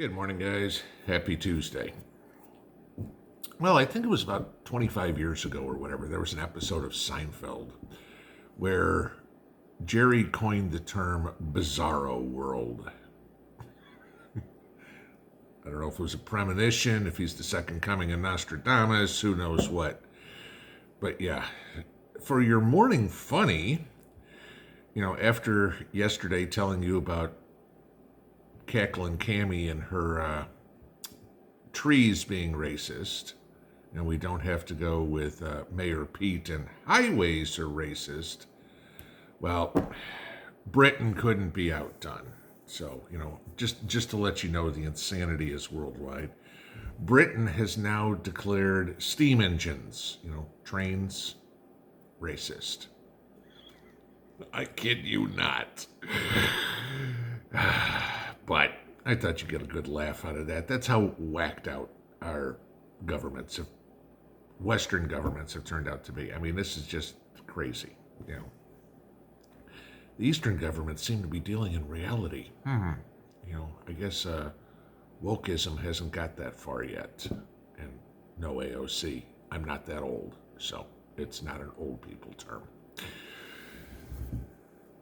Good morning, guys. Happy Tuesday. Well, I think it was about 25 years ago or whatever, there was an episode of Seinfeld where Jerry coined the term bizarro world. I don't know if it was a premonition, if he's the second coming of Nostradamus, who knows what. But yeah, for your morning funny, after yesterday telling you about Cackling Cammy and her trees being racist, and we don't have to go with Mayor Pete and highways are racist. Well, Britain couldn't be outdone. So, just to let you know, the insanity is worldwide. Britain has now declared steam engines, trains, racist. I kid you not. But I thought you'd get a good laugh out of that. That's how whacked out our Western governments have turned out to be. I mean, this is just crazy. The Eastern governments seem to be dealing in reality. I guess wokeism hasn't got that far yet. And no AOC. I'm not that old, so it's not an old people term.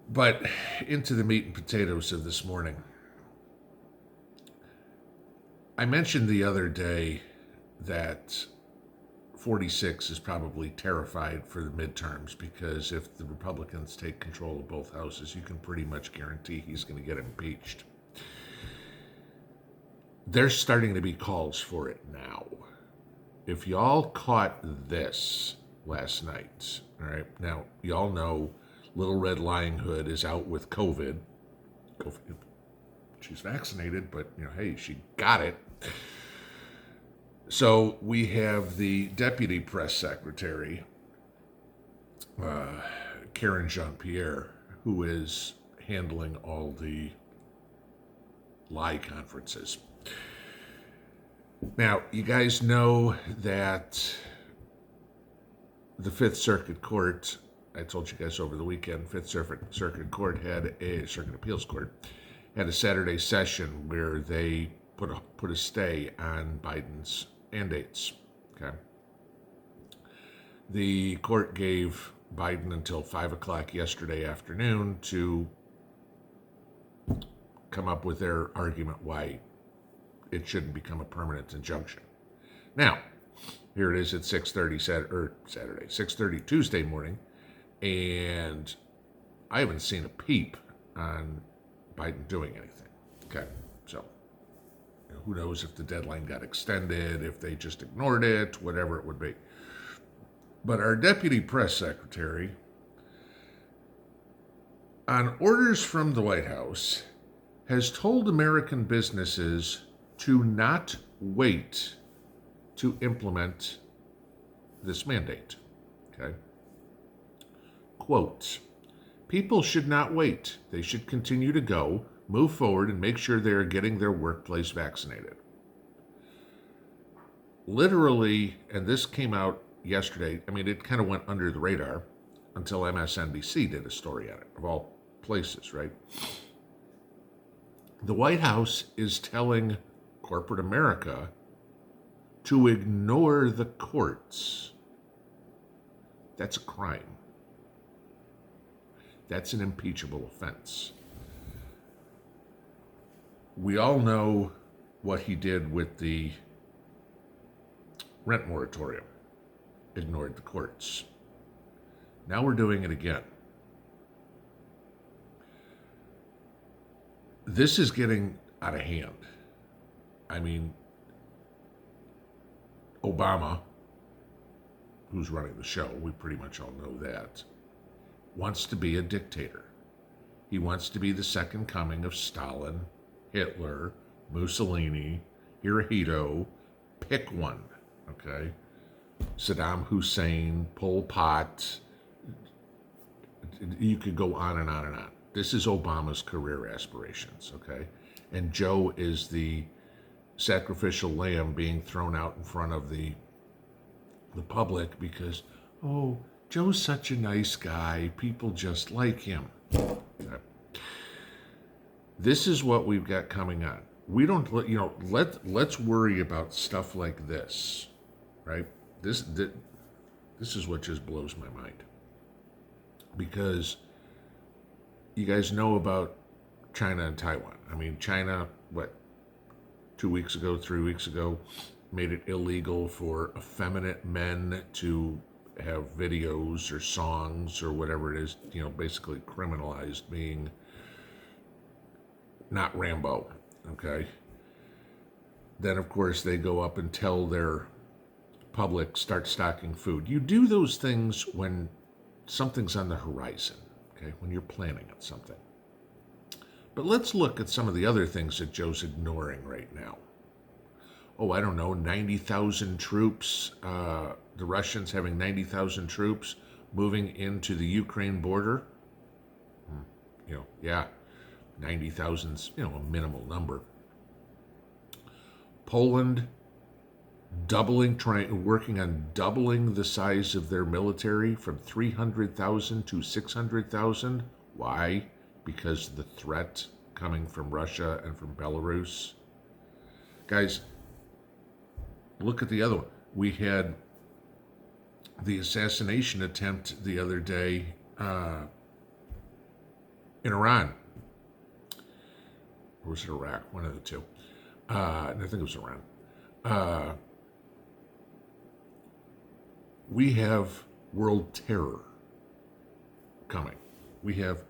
But into the meat and potatoes of this morning. I mentioned the other day that 46 is probably terrified for the midterms because if the Republicans take control of both houses, you can pretty much guarantee he's going to get impeached. There's starting to be calls for it now. If y'all caught this last night, all right, now y'all know Little Red Lying Hood is out with COVID. She's vaccinated, but hey, she got it. So we have the deputy press secretary, Karen Jean-Pierre, who is handling all the lie conferences. Now, you guys know that the Fifth Circuit Court, I told you guys over the weekend, Fifth Circuit Court Circuit Appeals Court had a Saturday session where they put a stay on Biden's mandates. Okay. The court gave Biden until 5 o'clock yesterday afternoon to come up with their argument why it shouldn't become a permanent injunction. Now, here it is at 6:30 Tuesday morning, and I haven't seen a peep on Biden doing anything. Okay, so who knows if the deadline got extended, if they just ignored it, whatever it would be. But our deputy press secretary, on orders from the White House, has told American businesses to not wait to implement this mandate. Okay? Quote, people should not wait. They should continue to go, move forward, and make sure they are getting their workplace vaccinated. Literally, and this came out yesterday, it kind of went under the radar until MSNBC did a story on it, of all places, right? The White House is telling corporate America to ignore the courts. That's a crime. That's an impeachable offense. We all know what he did with the rent moratorium. Ignored the courts. Now we're doing it again. This is getting out of hand. Obama, who's running the show, we pretty much all know that, wants to be a dictator. He wants to be the second coming of Stalin, Hitler, Mussolini, Hirohito, pick one, okay? Saddam Hussein, Pol Pot, you could go on and on and on. This is Obama's career aspirations, okay? And Joe is the sacrificial lamb being thrown out in front of the public because, Joe's such a nice guy. People just like him. Okay. This is what we've got coming on. we don't, let's worry about stuff like this, right? This is what just blows my mind. Because you guys know about China and Taiwan. I mean, China, 2 weeks ago, 3 weeks ago, made it illegal for effeminate men to have videos or songs or whatever it is, basically criminalized being not Rambo, okay? Then, of course, they go up and tell their public, start stocking food. You do those things when something's on the horizon, okay? When you're planning on something. But let's look at some of the other things that Joe's ignoring right now. Oh, I don't know, 90,000 troops, the Russians having 90,000 troops moving into the Ukraine border. 90,000's, a minimal number. Poland working on doubling the size of their military from 300,000 to 600,000. Why? Because of the threat coming from Russia and from Belarus. Guys, look at the other one. We had the assassination attempt the other day in Iran. Or was it Iraq? One of the two. I think it was Iran. We have world terror coming. We have,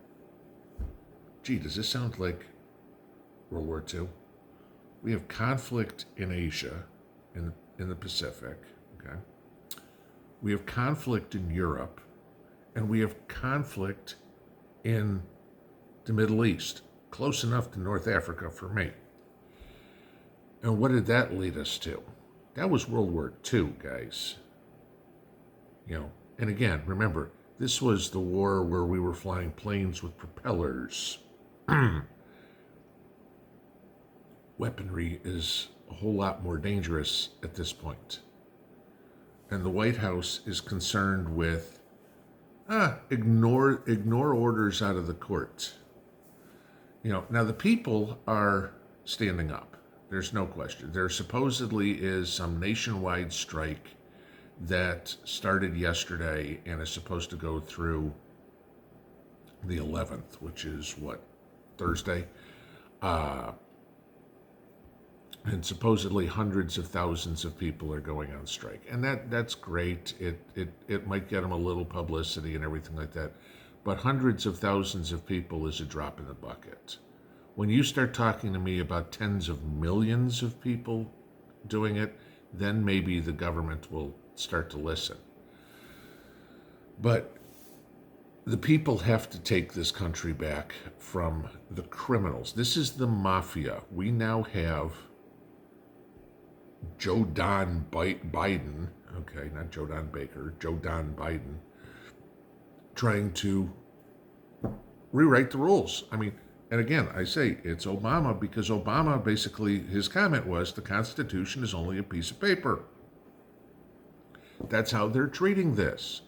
does this sound like World War II? We have conflict in Asia, in the Pacific, okay? We have conflict in Europe, and we have conflict in the Middle East, close enough to North Africa for me. And what did that lead us to? That was World War II, guys. And again, remember, this was the war where we were flying planes with propellers. Weaponry is a whole lot more dangerous at this point. And the White House is concerned with, ignore orders out of the court. Now the people are standing up. There's no question. There supposedly is some nationwide strike that started yesterday and is supposed to go through the 11th, which is Thursday? And supposedly hundreds of thousands of people are going on strike. And that's great. It might get them a little publicity and everything like that. But hundreds of thousands of people is a drop in the bucket. When you start talking to me about tens of millions of people doing it, then maybe the government will start to listen. But the people have to take this country back from the criminals. This is the mafia. We now have Joe Don Biden, okay, not Joe Don Baker, Joe Don Biden, trying to rewrite the rules. I mean, and again, I say it's Obama because Obama basically, his comment was the Constitution is only a piece of paper. That's how they're treating this,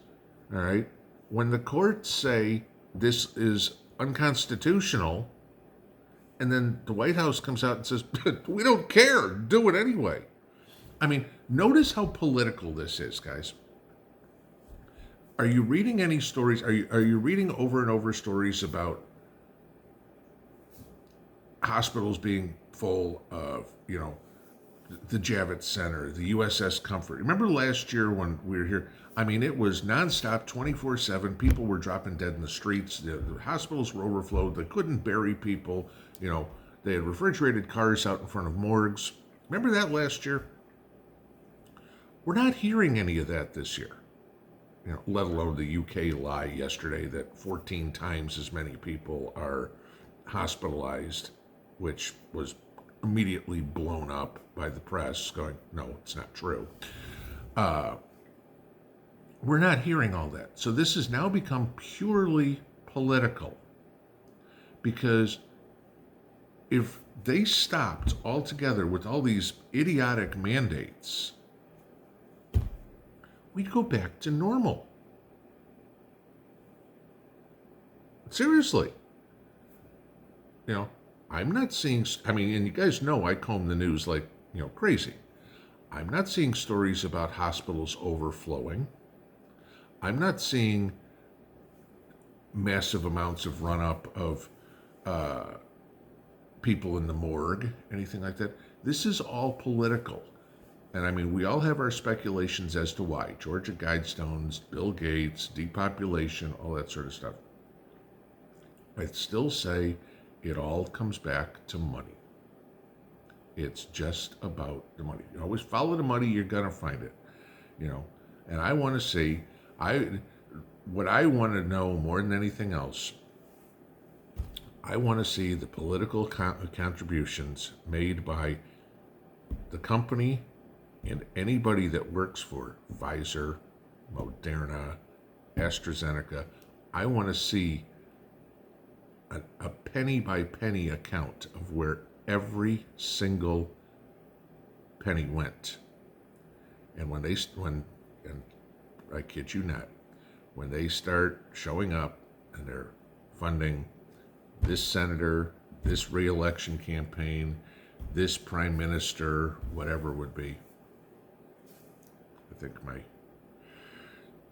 all right? When the courts say this is unconstitutional, and then the White House comes out and says, we don't care, do it anyway. I mean, notice how political this is, guys. Are you reading any stories? Are you reading over and over stories about hospitals being full of, the Javits Center, the USS Comfort? Remember last year when we were here? I mean, it was nonstop, 24/7. People were dropping dead in the streets. The hospitals were overflowed. They couldn't bury people. They had refrigerated cars out in front of morgues. Remember that last year? We're not hearing any of that this year. Let alone the UK lie yesterday that 14 times as many people are hospitalized, which was immediately blown up by the press going, no, it's not true. We're not hearing all that. So this has now become purely political, because if they stopped altogether with all these idiotic mandates, we'd go back to normal. Seriously. I'm not seeing, I mean, and you guys know I comb the news like, crazy. I'm not seeing stories about hospitals overflowing. I'm not seeing massive amounts of run up of people in the morgue, anything like that. This is all political. And I mean, we all have our speculations as to why. Georgia Guidestones, Bill Gates, depopulation, all that sort of stuff. I'd still say it all comes back to money. It's just about the money. You always follow the money, you're going to find it. And I want to see, what I want to know more than anything else, I want to see the political contributions made by the company and anybody that works for Pfizer, Moderna, AstraZeneca. I want to see a penny by penny account of where every single penny went. And when and I kid you not, when they start showing up and they're funding this senator, this re-election campaign, this prime minister, whatever it would be, I think my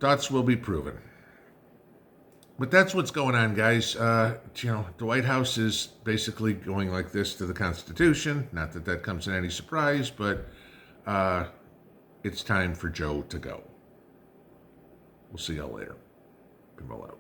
thoughts will be proven. But that's what's going on, guys. The White House is basically going like this to the Constitution. Not that that comes in any surprise, but it's time for Joe to go. We'll see y'all later. Pinball out.